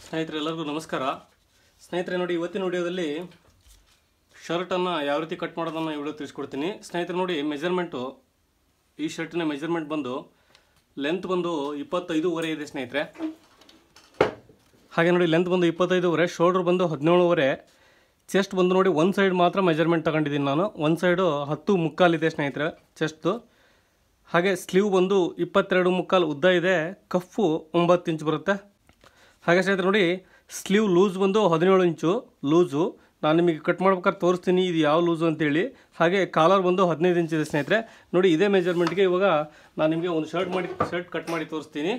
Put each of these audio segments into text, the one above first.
ಸ್ನೇಹಿತರೆ ಎಲ್ಲರಿಗೂ ನಮಸ್ಕಾರ. ಸ್ನೇಹಿತರೆ ನೋಡಿ, ಇವತ್ತಿನ ವಿಡಿಯೋದಲ್ಲಿ ಶರ್ಟನ್ನು ಯಾವ ರೀತಿ ಕಟ್ ಮಾಡೋದನ್ನು ಈ ವಿಡಿಯೋ ತಿಳಿಸ್ಕೊಡ್ತೀನಿ. ಸ್ನೇಹಿತರೆ ನೋಡಿ, ಮೆಜರ್ಮೆಂಟು ಈ ಶರ್ಟಿನ ಮೆಜರ್ಮೆಂಟ್ ಬಂದು ಲೆಂತ್ ಬಂದು 25.5 ಇದೆ ಸ್ನೇಹಿತರೆ. ಹಾಗೆ ನೋಡಿ, ಲೆಂತ್ ಬಂದು 25.5, ಶೋಲ್ಡರ್ ಬಂದು 17.5, ಚೆಸ್ಟ್ ಬಂದು ನೋಡಿ ಒಂದು ಸೈಡ್ ಮಾತ್ರ ಮೆಜರ್ಮೆಂಟ್ ತಗೊಂಡಿದ್ದೀನಿ ನಾನು. ಒಂದು ಸೈಡು 10.75 ಇದೆ ಸ್ನೇಹಿತರೆ ಚೆಸ್ಟ್ದು. ಹಾಗೆ ಸ್ಲೀವ್ ಬಂದು 22.75 ಉದ್ದ ಇದೆ, ಕಫು 9 ಇಂಚ್ ಬರುತ್ತೆ. ಹಾಗೆ ಸ್ನೇಹಿತರೆ ನೋಡಿ, ಸ್ಲೀವ್ ಲೂಸ್ ಬಂದು 17 ಇಂಚು ಲೂಸು. ನಾನು ನಿಮಗೆ ಕಟ್ ಮಾಡ್ಬೇಕಾದ್ರೆ ತೋರಿಸ್ತೀನಿ ಇದು ಯಾವ ಲೂಸು ಅಂತೇಳಿ. ಹಾಗೆ ಕಾಲರ್ ಬಂದು 15 ಇಂಚ್ ಇದೆ ಸ್ನೇಹಿತರೆ. ನೋಡಿ, ಇದೇ ಮೆಜರ್ಮೆಂಟ್ಗೆ ಇವಾಗ ನಾನು ನಿಮಗೆ ಒಂದು ಶರ್ಟ್ ಕಟ್ ಮಾಡಿ ತೋರಿಸ್ತೀನಿ.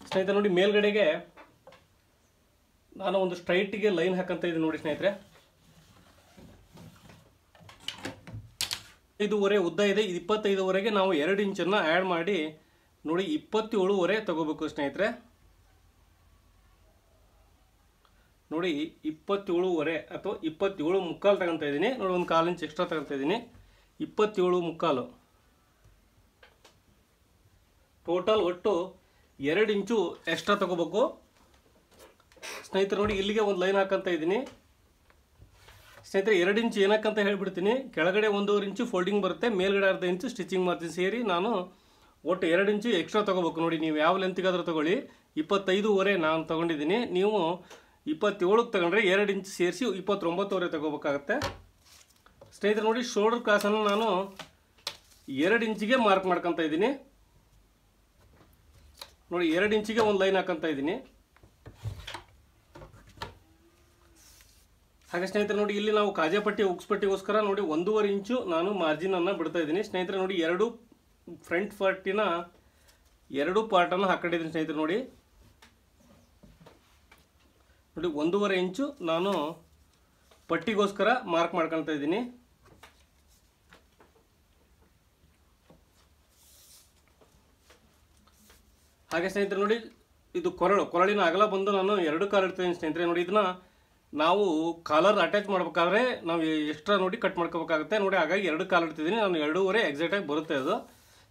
ಸ್ನೇಹಿತರೆ ನೋಡಿ, ಮೇಲ್ಗಡೆಗೆ ನಾನು ಒಂದು ಸ್ಟ್ರೈಟಿಗೆ ಲೈನ್ ಹಾಕಂತ ಇದ್ದೀನಿ ನೋಡಿ ಸ್ನೇಹಿತರೆ. 5.5 ಉದ್ದ ಇದೆ, 25.5 ನಾವು 2 ಇಂಚನ್ನು ಆ್ಯಡ್ ಮಾಡಿ ನೋಡಿ 27.5 ತಗೋಬೇಕು ಸ್ನೇಹಿತರೆ. ನೋಡಿ 27.5 ಅಥವಾ 27.75 ತಗೊಂತ ಇದ್ದೀನಿ. ನೋಡಿ, ಒಂದು 1/4 ಇಂಚ್ ಎಕ್ಸ್ಟ್ರಾ ತಗೊಂತ ಇದ್ದೀನಿ. 27.75 ಟೋಟಲ್ ಒಟ್ಟು 2 ಇಂಚು ಎಕ್ಸ್ಟ್ರಾ ತಗೋಬೇಕು ಸ್ನೇಹಿತರೆ. ನೋಡಿ, ಇಲ್ಲಿಗೆ ಒಂದು ಲೈನ್ ಹಾಕಂತ ಇದ್ದೀನಿ ಸ್ನೇಹಿತರೆ. 2 ಇಂಚು ಏನಕ್ಕಂತ ಹೇಳ್ಬಿಡ್ತೀನಿ. ಕೆಳಗಡೆ 1.5 ಇಂಚು ಫೋಲ್ಡಿಂಗ್ ಬರುತ್ತೆ, ಮೇಲ್ಗಡೆ 1/2 ಇಂಚು ಸ್ಟಿಚಿಂಗ್ ಮಾರ್ಜಿನ್ ಸೇರಿ ನಾನು ಒಟ್ಟು 2 ಇಂಚು ಎಕ್ಸ್ಟ್ರಾ ತೊಗೋಬೇಕು. ನೋಡಿ, ನೀವು ಯಾವ ಲೆಂತಿಗಾದರೂ ತೊಗೊಳ್ಳಿ. 25.5 ನಾನು ತೊಗೊಂಡಿದ್ದೀನಿ. ನೀವು 27ಕ್ಕೆ ತಗೊಂಡ್ರೆ 2 ಇಂಚು ಸೇರಿಸಿ 29.5 ತೊಗೋಬೇಕಾಗತ್ತೆ ಸ್ನೇಹಿತರೆ. ನೋಡಿ, ಶೋಲ್ಡರ್ ಕ್ರಾಸನ್ನು ನಾನು 2 ಇಂಚಿಗೆ ಮಾರ್ಕ್ ಮಾಡ್ಕೊತ ಇದ್ದೀನಿ. ನೋಡಿ, 2 ಇಂಚಿಗೆ ಒಂದು ಲೈನ್ ಹಾಕಂತ ಇದ್ದೀನಿ. ಹಾಗೆ ಸ್ನೇಹಿತರೆ ನೋಡಿ, ಇಲ್ಲಿ ನಾವು ಕಾಜಾಪಟ್ಟಿ ಉಕ್ಸ್ಪಟ್ಟಿಗೋಸ್ಕರ ನೋಡಿ 1.5 ಇಂಚು ನಾನು ಮಾರ್ಜಿನನ್ನು ಬಿಡ್ತಾ ಇದ್ದೀನಿ ಸ್ನೇಹಿತರೆ. ನೋಡಿ, ಫ್ರಂಟ್ ಪಾರ್ಟಿನ 2 ಪಾರ್ಟನ್ನು ಹಾಕೊಂಡಿದ್ದೀನಿ ಸ್ನೇಹಿತರೆ. ನೋಡಿ 1.5 ಇಂಚು ನಾನು ಪಟ್ಟಿಗೋಸ್ಕರ ಮಾರ್ಕ್ ಮಾಡ್ಕೊಳ್ತಾ ಇದ್ದೀನಿ. ಹಾಗೆ ಸ್ನೇಹಿತರೆ ನೋಡಿ, ಇದು ಕೊರಳಿನ ಅಗಲ ಬಂದು ನಾನು 2 ಕಾಲು ಇಡ್ತೀನಿ ಸ್ನೇಹಿತರೆ. ನೋಡಿ, ಇದನ್ನ ನಾವು ಕಾಲರ್ ಅಟ್ಯಾಚ್ ಮಾಡ್ಬೇಕಾದ್ರೆ ನಾವು ಎಕ್ಸ್ಟ್ರಾ ನೋಡಿ ಕಟ್ ಮಾಡ್ಕೋಬೇಕಾಗುತ್ತೆ. ನೋಡಿ, ಹಾಗಾಗಿ 2 ಕಾಲು ಇಡ್ತಿದ್ದೀನಿ ನಾನು. 2.5 ಎಕ್ಸಾಕ್ಟಾಗಿ ಬರುತ್ತೆ ಅದು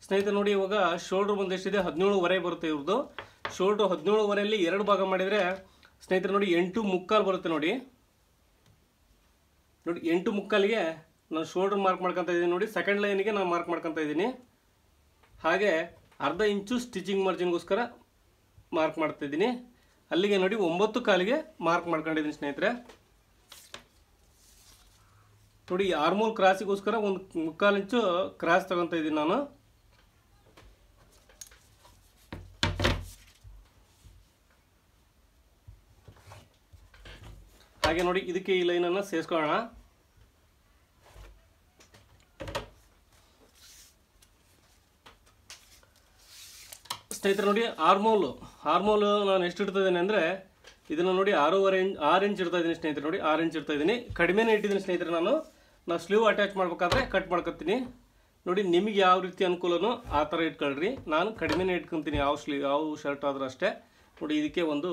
ಸ್ನೇಹಿತರೆ. ನೋಡಿ, ಇವಾಗ ಶೋಲ್ಡರ್ ಬಂದು ಎಷ್ಟಿದೆ, 17.5 ಬರುತ್ತೆ ಇವ್ರದ್ದು. ಶೋಲ್ಡರ್ 17.5 2 ಭಾಗ ಮಾಡಿದರೆ ಸ್ನೇಹಿತರೆ ನೋಡಿ 8.75 ಬರುತ್ತೆ. ನೋಡಿ 8.75ಗೆ ನಾನು ಶೋಲ್ಡರ್ ಮಾರ್ಕ್ ಮಾಡ್ಕೊತ ಇದ್ದೀನಿ. ನೋಡಿ, ಸೆಕೆಂಡ್ ಲೈನಿಗೆ ನಾನು ಮಾರ್ಕ್ ಮಾಡ್ಕೊತ ಇದ್ದೀನಿ. ಹಾಗೆ 1/2 ಇಂಚು ಸ್ಟಿಚಿಂಗ್ ಮಾರ್ಜಿನ್ಗೋಸ್ಕರ ಮಾರ್ಕ್ ಮಾಡ್ತಾಯಿದ್ದೀನಿ. ಅಲ್ಲಿಗೆ ನೋಡಿ 9.25ಗೆ ಮಾರ್ಕ್ ಮಾಡ್ಕೊಂಡಿದ್ದೀನಿ ಸ್ನೇಹಿತರೆ. ನೋಡಿ, ಆರ್ಮೋಲ್ ಕ್ರಾಸಿಗೋಸ್ಕರ 1.25 ಇಂಚು ಕ್ರಾಸ್ ತಗೊತ ಇದ್ದೀನಿ ನಾನು. ಹಾಗೆ ನೋಡಿ, ಇದಕ್ಕೆ ಈ ಲೈನನ್ನು ಸೇರಿಸ್ಕೊಳ್ಳೋಣ. ಸ್ನೇಹಿತರೆ ನೋಡಿ, ಆರ್ಮೋಲು ನಾನು ಎಷ್ಟು ಇಡ್ತಾ ಇದ್ದೀನಿ ಅಂದರೆ, ಇದನ್ನು ನೋಡಿ 6 ಇಂಚ್ ಇಡ್ತಾ ಇದ್ದೀನಿ ಸ್ನೇಹಿತರೆ. ನೋಡಿ 6 ಇಂಚ್ ಇಡ್ತಾ ಇದ್ದೀನಿ. ಕಡಿಮೆನೇ ಇಟ್ಟಿದ್ದೀನಿ ಸ್ನೇಹಿತರೆ. ನಾನು ಸ್ಲೀವ್ ಅಟ್ಯಾಚ್ ಮಾಡ್ಬೇಕಾದ್ರೆ ಕಟ್ ಮಾಡ್ಕೊತೀನಿ. ನೋಡಿ, ನಿಮಗೆ ಯಾವ ರೀತಿ ಅನುಕೂಲನೋ ಆ ಥರ ಇಟ್ಕೊಳ್ರಿ. ನಾನು ಕಡಿಮೆನೇ ಇಟ್ಕೊತೀನಿ, ಯಾವ ಶರ್ಟ್ ಆದರೂ ಅಷ್ಟೇ. ನೋಡಿ, ಇದಕ್ಕೆ ಒಂದು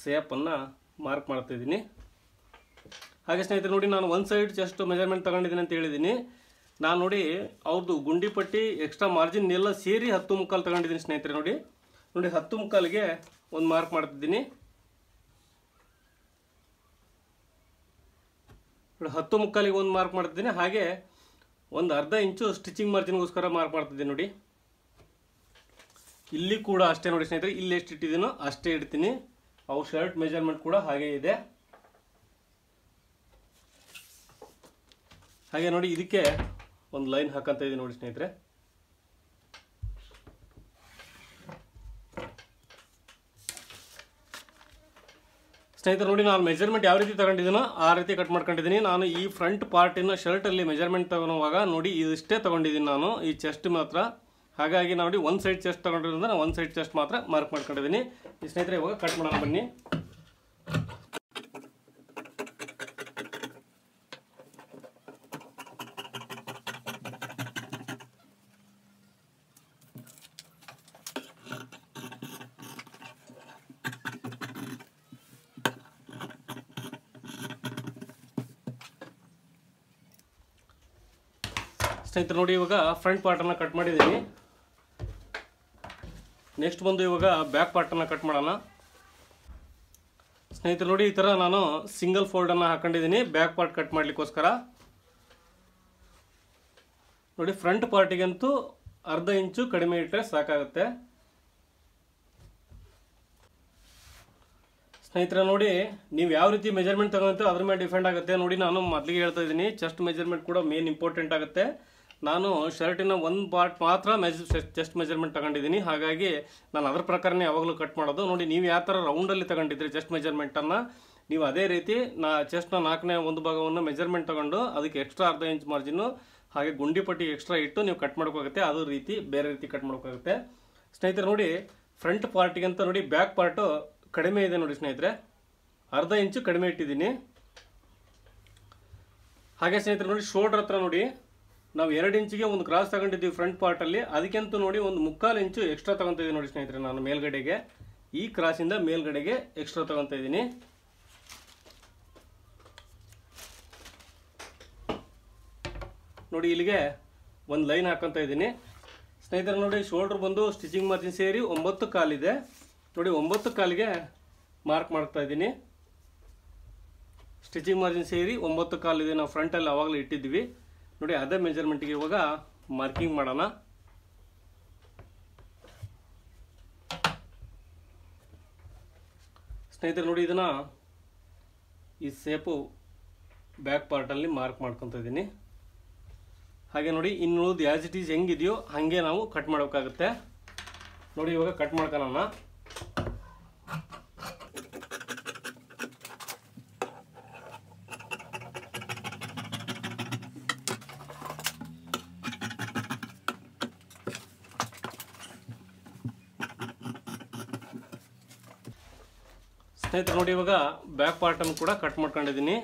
ಸೇಪನ್ನು ಮಾರ್ಕ್ ಮಾಡ್ತಾಯಿದ್ದೀನಿ. ಹಾಗೆ ಸ್ನೇಹಿತರೆ ನೋಡಿ, ನಾನು ಒಂದು ಸೈಡ್ ಚೆಸ್ಟ್ ಮೆಜರ್ಮೆಂಟ್ ತಗೊಂಡಿದ್ದೀನಿ ಅಂತ ಹೇಳಿದ್ದೀನಿ. ನಾನು ನೋಡಿ ಅವ್ರದ್ದು ಗುಂಡಿ ಪಟ್ಟಿ ಎಕ್ಸ್ಟ್ರಾ ಮಾರ್ಜಿನ್ ಎಲ್ಲ ಸೇರಿ 10.75 ತಗೊಂಡಿದ್ದೀನಿ ಸ್ನೇಹಿತರೆ. ನೋಡಿ 10.75ಗೆ ಒಂದು ಮಾರ್ಕ್ ಮಾಡ್ತಿದ್ದೀನಿ. ನೋಡಿ, 10.75ಗೆ ಒಂದು ಮಾರ್ಕ್ ಮಾಡ್ತಿದ್ದೀನಿ. ಹಾಗೆ ಒಂದು 1/2 ಇಂಚು ಸ್ಟಿಚಿಂಗ್ ಮಾರ್ಜಿನ್ಗೋಸ್ಕರ ಮಾರ್ಕ್ ಮಾಡ್ತಿದ್ದೀನಿ. ನೋಡಿ, ಇಲ್ಲಿ ಕೂಡ ಅಷ್ಟೇ ನೋಡಿ ಸ್ನೇಹಿತರೆ. ಇಲ್ಲಿ ಎಷ್ಟು ಇಟ್ಟಿದ್ದೀನೋ ಅಷ್ಟೇ ಇಡ್ತೀನಿ. ಅವ್ರ ಶರ್ಟ್ ಮೆಜರ್ಮೆಂಟ್ ಕೂಡ ಹಾಗೆ ಇದೆ. ಹಾಗೆ ನೋಡಿ, ಇದಕ್ಕೆ ಒಂದು ಲೈನ್ ಹಾಕಂತ ಇದ್ದೀನಿ ನೋಡಿ ಸ್ನೇಹಿತರೆ. ಸ್ನೇಹಿತರೆ ನೋಡಿ, ನಾನು ಮೆಜರ್ಮೆಂಟ್ ಯಾವ ರೀತಿ ತಗೊಂಡಿದ್ದೀನೋ ಆ ರೀತಿ ಕಟ್ ಮಾಡ್ಕೊಂಡಿದ್ದೀನಿ. ನಾನು ಈ ಫ್ರಂಟ್ ಪಾರ್ಟಿನ ಶರ್ಟಲ್ಲಿ ಮೆಜರ್ಮೆಂಟ್ ತಗೊಳ್ಳುವಾಗ ನೋಡಿ ಇದಿಷ್ಟೇ ತಗೊಂಡಿದ್ದೀನಿ ನಾನು, ಈ ಚೆಸ್ಟ್ ಮಾತ್ರ. ಹಾಗಾಗಿ ನೋಡಿ, ಒಂದು ಸೈಡ್ ಚೆಸ್ಟ್ ತಗೊಂಡಿರೋದ್ರಿಂದ ನಾನು ಒಂದು ಸೈಡ್ ಚೆಸ್ಟ್ ಮಾತ್ರ ಮಾರ್ಕ್ ಮಾಡ್ಕೊಂಡಿದ್ದೀನಿ. ಈ ಸ್ನೇಹಿತರೆ ಇವಾಗ ಕಟ್ ಮಾಡೋಣ ಬನ್ನಿ. ಸ್ನೇಹಿತರೆ ನೋಡಿ, ಇವಾಗ ಫ್ರಂಟ್ ಪಾರ್ಟನ್ನು ಕಟ್ ಮಾಡಿದ್ದೀನಿ. ನೆಕ್ಸ್ಟ್ ಬಂದು ಇವಾಗ ಬ್ಯಾಕ್ ಪಾರ್ಟನ್ನು ಕಟ್ ಮಾಡೋಣ ಸ್ನೇಹಿತರೆ. ನೋಡಿ ಈ ಥರ ನಾನು ಸಿಂಗಲ್ ಫೋಲ್ಡನ್ನು ಹಾಕೊಂಡಿದ್ದೀನಿ ಬ್ಯಾಕ್ ಪಾರ್ಟ್ ಕಟ್ ಮಾಡಲಿಕ್ಕೋಸ್ಕರ. ನೋಡಿ ಫ್ರಂಟ್ ಪಾರ್ಟಿಗಂತೂ ಅರ್ಧ ಇಂಚು ಕಡಿಮೆ ಇಟ್ಟರೆ ಸಾಕಾಗುತ್ತೆ ಸ್ನೇಹಿತರೆ. ನೋಡಿ ನೀವು ಯಾವ ರೀತಿ ಮೆಜರ್ಮೆಂಟ್ ತಗೊಂತೀರೋ ಅದ್ರ ಮೇಲೆ ಡಿಪೆಂಡ್ ಆಗುತ್ತೆ. ನೋಡಿ ನಾನು ಮೊದಲಿಗೆ ಹೇಳ್ತಾ ಇದ್ದೀನಿ, ಚೆಸ್ಟ್ ಮೆಜರ್ಮೆಂಟ್ ಕೂಡ ಮೇನ್ ಇಂಪಾರ್ಟೆಂಟ್ ಆಗುತ್ತೆ. ನಾನು ಶರ್ಟಿನ ಒಂದು ಪಾರ್ಟ್ ಮಾತ್ರ ಚೆಸ್ಟ್ ಮೆಜರ್ಮೆಂಟ್ ತಗೊಂಡಿದ್ದೀನಿ, ಹಾಗಾಗಿ ನಾನು ಅದ್ರ ಪ್ರಕಾರನೇ ಯಾವಾಗಲೂ ಕಟ್ ಮಾಡೋದು. ನೋಡಿ ನೀವು ಯಾವ ಥರ ರೌಂಡಲ್ಲಿ ತಗೊಂಡಿದ್ರಿ ಚೆಸ್ಟ್ ಮೆಜರ್ಮೆಂಟನ್ನು, ನೀವು ಅದೇ ರೀತಿ ಚೆಸ್ಟ್ನ 4ನೇ ಒಂದು ಭಾಗವನ್ನು ಮೆಜರ್ಮೆಂಟ್ ತಗೊಂಡು ಅದಕ್ಕೆ ಎಕ್ಸ್ಟ್ರಾ ಅರ್ಧ ಇಂಚ್ ಮಾರ್ಜಿನ್ನು ಹಾಗೆ ಗುಂಡಿ ಪಟ್ಟಿ ಎಕ್ಸ್ಟ್ರಾ ಇಟ್ಟು ನೀವು ಕಟ್ ಮಾಡ್ಕೋಗುತ್ತೆ. ಅದು ರೀತಿ ಬೇರೆ ರೀತಿ ಕಟ್ ಮಾಡ್ಕೋಗುತ್ತೆ ಸ್ನೇಹಿತರೆ. ನೋಡಿ ಫ್ರಂಟ್ ಪಾರ್ಟಿಗಂತ ನೋಡಿ ಬ್ಯಾಕ್ ಪಾರ್ಟು ಕಡಿಮೆ ಇದೆ ನೋಡಿ ಸ್ನೇಹಿತರೆ, ಅರ್ಧ ಇಂಚು ಕಡಿಮೆ ಇಟ್ಟಿದ್ದೀನಿ. ಹಾಗೆ ಸ್ನೇಹಿತರೆ ನೋಡಿ ಶೋಲ್ಡರ್ ಹತ್ರ ನೋಡಿ ನಾವು 2 ಇಂಚಿಗೆ ಒಂದು ಕ್ರಾಸ್ ತಗೊಂಡಿದ್ದೀವಿ ಫ್ರಂಟ್ ಪಾರ್ಟಲ್ಲಿ, ಅದಕ್ಕಂತೂ ನೋಡಿ ಒಂದು 3/4 ಇಂಚು ಎಕ್ಸ್ಟ್ರಾ ತಗೊತಿದ್ದೀನಿ ನೋಡಿ ಸ್ನೇಹಿತರೆ. ನಾನು ಮೇಲ್ಗಡೆಗೆ ಈ ಕ್ರಾಸಿಂದ ಮೇಲ್ಗಡೆಗೆ ಎಕ್ಸ್ಟ್ರಾ ತಗೊತಾ ಇದ್ದೀನಿ. ನೋಡಿ ಇಲ್ಲಿಗೆ ಒಂದು ಲೈನ್ ಹಾಕೊಂತ ಇದ್ದೀನಿ ಸ್ನೇಹಿತರೆ. ನೋಡಿ ಶೋಲ್ಡರ್ ಬಂದು ಸ್ಟಿಚಿಂಗ್ ಮಾರ್ಜಿನ್ ಸೇರಿ 9/4 ಇದೆ. ನೋಡಿ 9/4ಗೆ ಮಾರ್ಕ್ ಮಾಡ್ತಾ ಇದ್ದೀನಿ. ಸ್ಟಿಚಿಂಗ್ ಮಾರ್ಜಿನ್ ಸೇರಿ 9/4 ಇದೆ, ನಾವು ಫ್ರಂಟಲ್ಲಿ ಆವಾಗಲೇ ಇಟ್ಟಿದ್ವಿ. ನೋಡಿ ಅದೇ ಮೆಜರ್ಮೆಂಟ್ಗೆ ಇವಾಗ ಮಾರ್ಕಿಂಗ್ ಮಾಡೋಣ. ಸ್ನೇಹಿತರೆ ನೋಡಿ ಇದನ್ನ ಈ ಸೇಪು ಬ್ಯಾಕ್ ಪಾರ್ಟಲ್ಲಿ ಮಾರ್ಕ್ ಮಾಡ್ಕೊತ ಇದ್ದೀನಿ. ಹಾಗೆ ನೋಡಿ ಇನ್ನುಳಿದು ಆ್ಯಸ್ ಇಟ್ ಈಸ್ ಹೆಂಗಿದೆಯೋ ಹಾಗೆ ನಾವು ಕಟ್ ಮಾಡೋಕ್ಕಾಗುತ್ತೆ. ನೋಡಿ ಇವಾಗ ಕಟ್ ಮಾಡ್ಕೊಳ್ಳೋಣ. ಸ್ನೇಹಿತರೆ ನೋಡಿ ಇವಾಗ ಬ್ಯಾಕ್ ಪಾರ್ಟನ್ನು ಕೂಡ ಕಟ್ ಮಾಡ್ಕೊಂಡಿದ್ದೀನಿ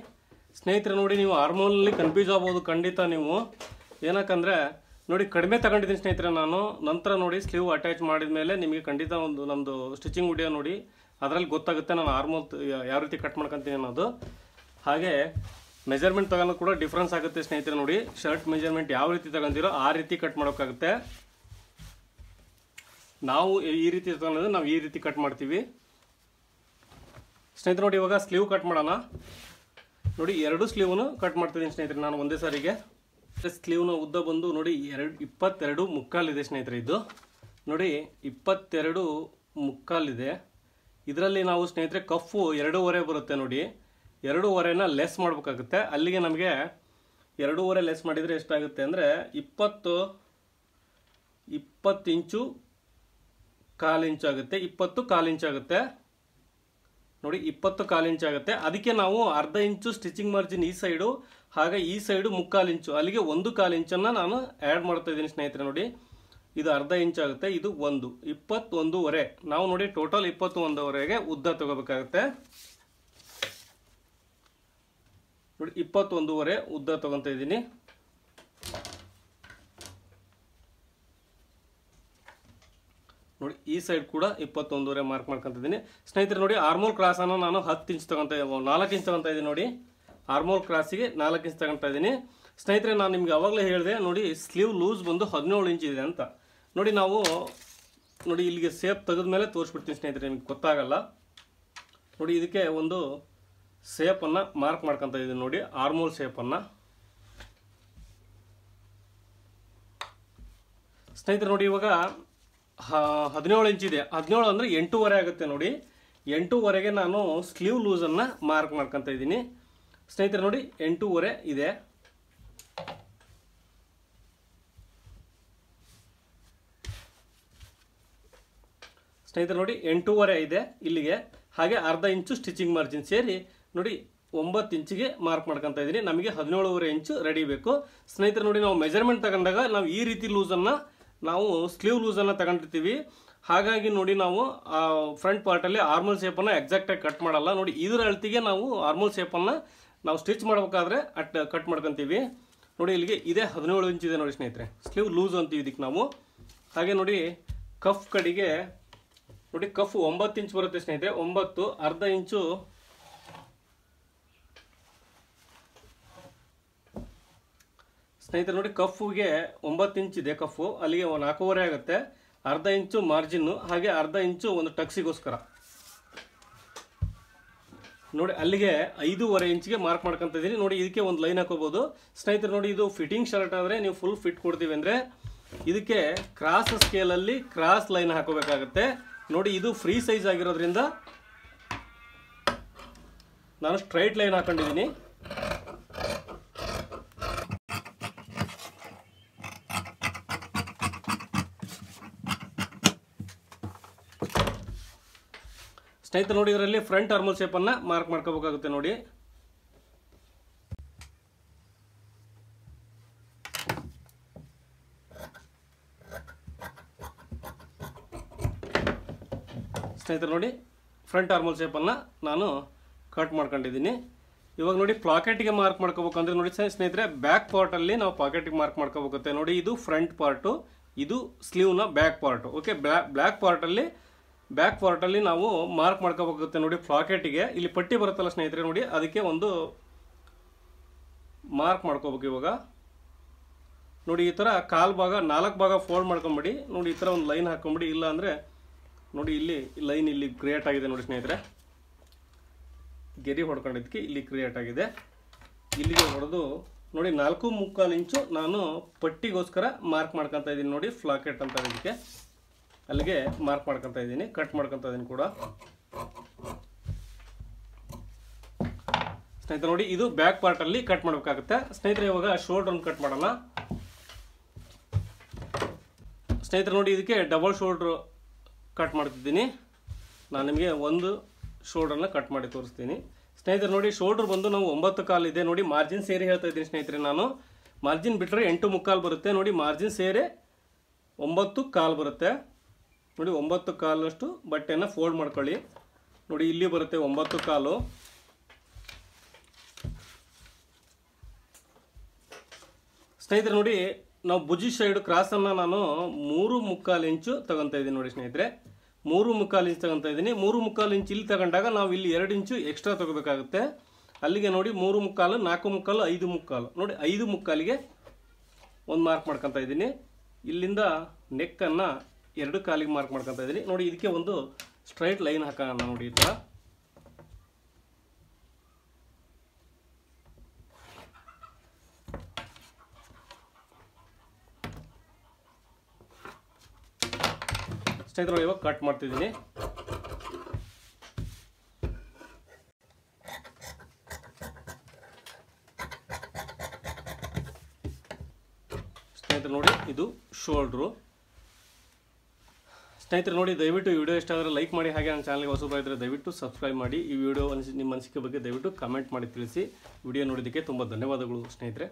ಸ್ನೇಹಿತರೆ. ನೋಡಿ ನೀವು ಆರ್ಮೋಲಲ್ಲಿ ಕನ್ಫ್ಯೂಸ್ ಆಗ್ಬೋದು ಖಂಡಿತ ನೀವು, ಏನಕ್ಕಂದರೆ ನೋಡಿ ಕಡಿಮೆ ತಗೊಂಡಿದ್ದೀನಿ ಸ್ನೇಹಿತರೆ ನಾನು. ನಂತರ ನೋಡಿ ಸ್ಲೀವ್ ಅಟ್ಯಾಚ್ ಮಾಡಿದ ಮೇಲೆ ನಿಮಗೆ ಖಂಡಿತ ಒಂದು ನಮ್ಮದು ಸ್ಟಿಚಿಂಗ್ ವಿಡಿಯೋ ನೋಡಿ, ಅದರಲ್ಲಿ ಗೊತ್ತಾಗುತ್ತೆ ನಾನು ಆರ್ಮೋಲ್ ಯಾವ ರೀತಿ ಕಟ್ ಮಾಡ್ಕೊತೀನಿ ಅನ್ನೋದು. ಹಾಗೆ ಮೆಜರ್ಮೆಂಟ್ ತಗೋನು ಕೂಡ ಡಿಫ್ರೆನ್ಸ್ ಆಗುತ್ತೆ ಸ್ನೇಹಿತರೆ. ನೋಡಿ ಶರ್ಟ್ ಮೆಜರ್ಮೆಂಟ್ ಯಾವ ರೀತಿ ತಗೊಂತೀರೋ ಆ ರೀತಿ ಕಟ್ ಮಾಡೋಕ್ಕಾಗುತ್ತೆ. ನಾವು ಈ ರೀತಿ ತಗೊಂಡ್ರೆ ನಾವು ಈ ರೀತಿ ಕಟ್ ಮಾಡ್ತೀವಿ ಸ್ನೇಹಿತರೆ. ನೋಡಿ ಇವಾಗ ಸ್ಲೀವ್ ಕಟ್ ಮಾಡೋಣ. ನೋಡಿ 2 ಸ್ಲೀವ್ನು ಕಟ್ ಮಾಡ್ತಿದ್ದೀನಿ ಸ್ನೇಹಿತರೆ ನಾನು ಒಂದೇ ಸಾರಿಗೆ. ಸ್ಲೀವ್ನ ಉದ್ದ ಬಂದು ನೋಡಿ 22.25 ಇದೆ ಸ್ನೇಹಿತರೆ. ಇದು ನೋಡಿ 22.25 ಇದೆ. ಇದರಲ್ಲಿ ನಾವು ಸ್ನೇಹಿತರೆ ಕಫು 2.5 ಬರುತ್ತೆ ನೋಡಿ, 2.5ನ ಲೆಸ್ ಮಾಡಬೇಕಾಗುತ್ತೆ. ಅಲ್ಲಿಗೆ ನಮಗೆ 2.5 ಲೆಸ್ ಮಾಡಿದರೆ ಎಷ್ಟಾಗುತ್ತೆ ಅಂದರೆ 20 ಇಂಚು 1/4 ಇಂಚು ಆಗುತ್ತೆ. 20 ಇಂಚು ಆಗುತ್ತೆ ನೋಡಿ, 20 ಇಂಚು ಆಗುತ್ತೆ. ಅದಕ್ಕೆ ನಾವು ಅರ್ಧ ಇಂಚು ಸ್ಟಿಚಿಂಗ್ ಮಾರ್ಜಿನ್ ಈ ಸೈಡು, ಹಾಗೆ ಈ ಸೈಡು 3/4 ಇಂಚು, ಅಲ್ಲಿಗೆ 1/4 ಇಂಚನ್ನು ನಾನು ಆ್ಯಡ್ ಮಾಡ್ತಾ ಇದ್ದೀನಿ ಸ್ನೇಹಿತರೆ. ನೋಡಿ ಇದು ಅರ್ಧ ಇಂಚ್ ಆಗುತ್ತೆ, ಇದು 21.5. ನಾವು ನೋಡಿ ಟೋಟಲ್ 21.5ಗೆ ಉದ್ದ ತಗೋಬೇಕಾಗುತ್ತೆ. ನೋಡಿ 21.5 ಉದ್ದ ತಗೊತಾ ಇದ್ದೀನಿ. ನೋಡಿ ಈ ಸೈಡ್ ಕೂಡ 21.5 ಮಾರ್ಕ್ ಮಾಡ್ಕೊತಿದ್ದೀನಿ ಸ್ನೇಹಿತರೆ. ನೋಡಿ ಆರ್ಮೋಲ್ ಕ್ರಾಸನ್ನು ನಾನು 10 ಇಂಚ್ ತಗೊತಾ 4 ಇಂಚ್ ತಗೊತಾ ಇದ್ದೀನಿ. ನೋಡಿ ಆರ್ಮೋಲ್ ಕ್ರಾಸಿಗೆ 4 ಇಂಚ್ ತಗೊತಾ ಇದ್ದೀನಿ ಸ್ನೇಹಿತರೆ. ನಾನು ನಿಮ್ಗೆ ಅವಾಗಲೇ ಹೇಳಿದೆ ನೋಡಿ ಸ್ಲೀವ್ ಲೂಸ್ ಬಂದು 17 ಇಂಚ್ ಇದೆ ಅಂತ. ನೋಡಿ ನಾವು ನೋಡಿ ಇಲ್ಲಿಗೆ ಸೇಪ್ ತೆಗೆದ ಮೇಲೆ ತೋರಿಸ್ಬಿಡ್ತೀನಿ ಸ್ನೇಹಿತರೆ, ನಿಮ್ಗೆ ಗೊತ್ತಾಗಲ್ಲ. ನೋಡಿ ಇದಕ್ಕೆ ಒಂದು ಸೇಪನ್ನು ಮಾರ್ಕ್ ಮಾಡ್ಕೊತಾ ಇದ್ದೀನಿ ನೋಡಿ, ಆರ್ಮೋಲ್ ಸೇಪನ್ನು ಸ್ನೇಹಿತರೆ. ನೋಡಿ ಇವಾಗ 17 ಇಂಚ್ ಇದೆ, 17 ಅಂದರೆ 8.5 ಆಗುತ್ತೆ. ನೋಡಿ 8.5ಗೆ ನಾನು ಸ್ಲೀವ್ ಲೂಸನ್ನು ಮಾರ್ಕ್ ಮಾಡ್ಕೊತಾ ಇದ್ದೀನಿ ಸ್ನೇಹಿತರೆ. ನೋಡಿ 8.5 ಇದೆ. ಸ್ನೇಹಿತರೆ ನೋಡಿ 8.5 ಇದೆ ಇಲ್ಲಿಗೆ. ಹಾಗೆ ಅರ್ಧ ಇಂಚು ಸ್ಟಿಚಿಂಗ್ ಮಾರ್ಜಿನ್ ಸೇರಿ ನೋಡಿ 9 ಇಂಚಿಗೆ ಮಾರ್ಕ್ ಮಾಡ್ಕೊತಾ ಇದ್ದೀನಿ. ನಮಗೆ 17.5 ಇಂಚು ರೆಡಿ ಬೇಕು ಸ್ನೇಹಿತರೆ. ನೋಡಿ ನಾವು ಮೆಜರ್ಮೆಂಟ್ ತಗೊಂಡಾಗ ನಾವು ಈ ರೀತಿ ಲೂಸನ್ನು ನಾವು ಸ್ಲೀವ್ ಲೂಸನ್ನು ತಗೊಂಡಿರ್ತೀವಿ. ಹಾಗಾಗಿ ನೋಡಿ ನಾವು ಫ್ರಂಟ್ ಪಾರ್ಟಲ್ಲಿ ಆರ್ಮೋಲ್ ಶೇಪನ್ನು ಎಕ್ಸಾಕ್ಟಾಗಿ ಕಟ್ ಮಾಡಲ್ಲ. ನೋಡಿ ಇದರ ಅಳತೆಗೆ ನಾವು ಆರ್ಮೋಲ್ ಶೇಪನ್ನು ನಾವು ಸ್ಟಿಚ್ ಮಾಡಬೇಕಾದ್ರೆ ಕಟ್ ಮಾಡ್ಕೊತೀವಿ. ನೋಡಿ ಇಲ್ಲಿಗೆ ಇದೆ 17 ಇಂಚ್ ಇದೆ ನೋಡಿ ಸ್ನೇಹಿತರೆ, ಸ್ಲೀವ್ ಲೂಸ್ ಅಂತೀವಿ ಇದಕ್ಕೆ ನಾವು. ಹಾಗೆ ನೋಡಿ ಕಫ್ ಕಡೆಗೆ ನೋಡಿ ಕಫ್ 9 ಇಂಚ್ ಬರುತ್ತೆ ಸ್ನೇಹಿತರೆ. 9 ಅರ್ಧ ಇಂಚು ಸ್ನೇಹಿತರೆ. ನೋಡಿ ಕಫ್ಗೆ 9 ಇಂಚ್ ಇದೆ ಕಫು, ಅಲ್ಲಿಗೆ 4.5 ಆಗುತ್ತೆ. ಅರ್ಧ ಇಂಚು ಮಾರ್ಜಿನ್ನು, ಹಾಗೆ ಅರ್ಧ ಇಂಚು ಒಂದು ಟಕ್ಸಿಗೋಸ್ಕರ ನೋಡಿ ಅಲ್ಲಿಗೆ 5.5 ಇಂಚಿಗೆ ಮಾರ್ಕ್ ಮಾಡ್ಕೊಂತ ಇದ್ದೀನಿ. ನೋಡಿ ಇದಕ್ಕೆ ಒಂದು ಲೈನ್ ಹಾಕೋಬಹುದು ಸ್ನೇಹಿತರೆ. ನೋಡಿ ಇದು ಫಿಟ್ಟಿಂಗ್ ಶರ್ಟ್ ಆದರೆ ನೀವು ಫುಲ್ ಫಿಟ್ ಕೊಡ್ತೀವಿ ಅಂದರೆ ಇದಕ್ಕೆ ಕ್ರಾಸ್ ಸ್ಕೇಲಲ್ಲಿ ಕ್ರಾಸ್ ಲೈನ್ ಹಾಕೋಬೇಕಾಗುತ್ತೆ. ನೋಡಿ ಇದು ಫ್ರೀ ಸೈಜ್ ಆಗಿರೋದ್ರಿಂದ ನಾನು ಸ್ಟ್ರೈಟ್ ಲೈನ್ ಹಾಕೊಂಡಿದ್ದೀನಿ. ಸ್ನೇಹಿತರೆ ನೋಡಿ ಇದರಲ್ಲಿ ಫ್ರಂಟ್ ಆರ್ಮಲ್ ಶೇಪನ್ನು ಮಾರ್ಕ್ ಮಾಡ್ಕೋಬೇಕಾಗುತ್ತೆ. ನೋಡಿ ಸ್ನೇಹಿತರೆ ನೋಡಿ ಫ್ರಂಟ್ ಆರ್ಮಲ್ ಶೇಪನ್ನು ನಾನು ಕಟ್ ಮಾಡ್ಕೊಂಡಿದ್ದೀನಿ. ಇವಾಗ ನೋಡಿ ಪಾಕೆಟ್ಗೆ ಮಾರ್ಕ್ ಮಾಡ್ಕೋಬೇಕಂದ್ರೆ ನೋಡಿ ಸ್ನೇಹಿತರೆ ಬ್ಯಾಕ್ ಪಾರ್ಟಲ್ಲಿ ನಾವು ಪಾಕೆಟ್ಗೆ ಮಾರ್ಕ್ ಮಾಡ್ಕೋಬೇಕಾಗುತ್ತೆ. ನೋಡಿ ಇದು ಫ್ರಂಟ್ ಪಾರ್ಟು, ಇದು ಸ್ಲೀವ್ನ ಬ್ಯಾಕ್ ಪಾರ್ಟು. ಓಕೆ, ಬ್ಯಾಕ್ ಪಾರ್ಟಲ್ಲಿ ನಾವು ಮಾರ್ಕ್ ಮಾಡ್ಕೋಬೇಕಾಗುತ್ತೆ. ನೋಡಿ ಪಾಕೆಟಿಗೆ ಇಲ್ಲಿ ಪಟ್ಟಿ ಬರುತ್ತಲ್ಲ ಸ್ನೇಹಿತರೆ, ನೋಡಿ ಅದಕ್ಕೆ ಒಂದು ಮಾರ್ಕ್ ಮಾಡ್ಕೋಬೇಕು. ಇವಾಗ ನೋಡಿ ಈ ಥರ ಕಾಲು ಭಾಗ 4 ಭಾಗ ಫೋಲ್ಡ್ ಮಾಡ್ಕೊಂಬಿಡಿ. ನೋಡಿ ಈ ಥರ ಒಂದು ಲೈನ್ ಹಾಕೊಂಬಿಡಿ. ಇಲ್ಲ ಅಂದರೆ ನೋಡಿ ಇಲ್ಲಿ ಲೈನ್ ಇಲ್ಲಿ ಕ್ರಿಯೇಟ್ ಆಗಿದೆ ನೋಡಿ ಸ್ನೇಹಿತರೆ, ಗೆರಿ ಹೊಡ್ಕೊಂಡಿದ್ದಕ್ಕೆ ಇಲ್ಲಿ ಕ್ರಿಯೇಟ್ ಆಗಿದೆ. ಇಲ್ಲಿಗೆ ಹೊಡೆದು ನೋಡಿ 4.25 ಇಂಚು ನಾನು ಪಟ್ಟಿಗೋಸ್ಕರ ಮಾರ್ಕ್ ಮಾಡ್ಕೊತಾ ಇದ್ದೀನಿ. ನೋಡಿ ಫ್ಲಾಕೆಟ್ ಅಂತ ಇದಕ್ಕೆ ಅಲ್ಲಿಗೆ ಮಾರ್ಕ್ ಮಾಡ್ಕೊತಾ ಇದ್ದೀನಿ, ಕಟ್ ಮಾಡ್ಕೊತಾ ಇದ್ದೀನಿ ಕೂಡ ಸ್ನೇಹಿತರೆ. ನೋಡಿ ಇದು ಬ್ಯಾಕ್ ಪಾರ್ಟಲ್ಲಿ ಕಟ್ ಮಾಡಬೇಕಾಗುತ್ತೆ ಸ್ನೇಹಿತರೆ. ಇವಾಗ ಶೋಲ್ಡ್ರನ್ನು ಕಟ್ ಮಾಡೋಣ ಸ್ನೇಹಿತರೆ. ನೋಡಿ ಇದಕ್ಕೆ ಡಬಲ್ ಶೋಲ್ಡ್ರ್ ಕಟ್ ಮಾಡ್ತಿದ್ದೀನಿ. ನಾನು ನಿಮಗೆ ಒಂದು ಶೋಲ್ಡ್ರನ್ನ ಕಟ್ ಮಾಡಿ ತೋರಿಸ್ತೀನಿ ಸ್ನೇಹಿತರೆ. ನೋಡಿ ಶೋಲ್ಡ್ರ್ ಬಂದು ನಾವು 9 ಕಾಲು ಇದೆ. ನೋಡಿ ಮಾರ್ಜಿನ್ ಸೇರಿ ಹೇಳ್ತಾ ಇದ್ದೀನಿ ಸ್ನೇಹಿತರೆ. ನಾನು ಮಾರ್ಜಿನ್ ಬಿಟ್ಟರೆ 8.25 ಬರುತ್ತೆ. ನೋಡಿ ಮಾರ್ಜಿನ್ ಸೇರಿ 9 ಕಾಲು ಬರುತ್ತೆ. ನೋಡಿ 9 ಕಾಲಷ್ಟು ಬಟ್ಟೆಯನ್ನು ಫೋಲ್ಡ್ ಮಾಡ್ಕೊಳ್ಳಿ. ನೋಡಿ ಇಲ್ಲಿ ಬರುತ್ತೆ 9 ಕಾಲು. ಸ್ನೇಹಿತರೆ ನೋಡಿ ನಾವು ಭುಜಿ ಸೈಡ್ ಕ್ರಾಸನ್ನು ನಾನು 3.25 ಇಂಚು ತಗೊತಾ ಇದ್ದೀನಿ. ನೋಡಿ ಸ್ನೇಹಿತರೆ 3.25 ಇಂಚ್ ತಗೊತಾ ಇದ್ದೀನಿ. 3.25 ಇಂಚ್ ಇಲ್ಲಿ ತಗೊಂಡಾಗ ನಾವು ಇಲ್ಲಿ 2 ಇಂಚು ಎಕ್ಸ್ಟ್ರಾ ತಗೋಬೇಕಾಗುತ್ತೆ. ಅಲ್ಲಿಗೆ ನೋಡಿ 3.25, 4.25, 5.25. ನೋಡಿ 5.25ಗೆ ಒಂದು ಮಾರ್ಕ್ ಮಾಡ್ಕೊತಾ ಇದ್ದೀನಿ. ಇಲ್ಲಿಂದ ನೆಕ್ಕನ್ನು 2 ಕಾಲಿಗೆ ಮಾರ್ಕ್ ಮಾಡ್ಕೊತಾ ಇದ್ದೀನಿ. ನೋಡಿ ಇದಕ್ಕೆ ಒಂದು ಸ್ಟ್ರೈಟ್ ಲೈನ್ ಹಾಕೋಣ. ನೋಡಿ ಈ ಥರ ಸ್ನೇಹಿತರೆ ಇವಾಗ ಕಟ್ ಮಾಡ್ತಿದ್ದೀನಿ. ಸ್ನೇಹಿತರೆ ನೋಡಿ ಇದು ಶೋಲ್ಡ್ರು. ಸ್ನೇಹಿತರೆ ನೋಡಿ ದಯವಿಟ್ಟು ಈ ವಿಡಿಯೋ ಇಷ್ಟ ಆದರೆ ಲೈಕ್ ಮಾಡಿ, ಹಾಗೆ ನನ್ನ ಚಾನಲ್ಗೆ ಹೊಸಬರಾಗಿದ್ದರೆ ದಯವಿಟ್ಟು ಸಬ್ಸ್ಕ್ರೈಬ್ ಮಾಡಿ. ಈ ವಿಡಿಯೋ ನಿಮ್ಮ ಅನಿಸಿಕೆ ಬಗ್ಗೆ ದಯವಿಟ್ಟು ಕಮೆಂಟ್ ಮಾಡಿ ತಿಳಿಸಿ. ವಿಡಿಯೋ ನೋಡಿದ್ದಕ್ಕೆ ತುಂಬ ಧನ್ಯವಾದಗಳು ಸ್ನೇಹಿತರೆ.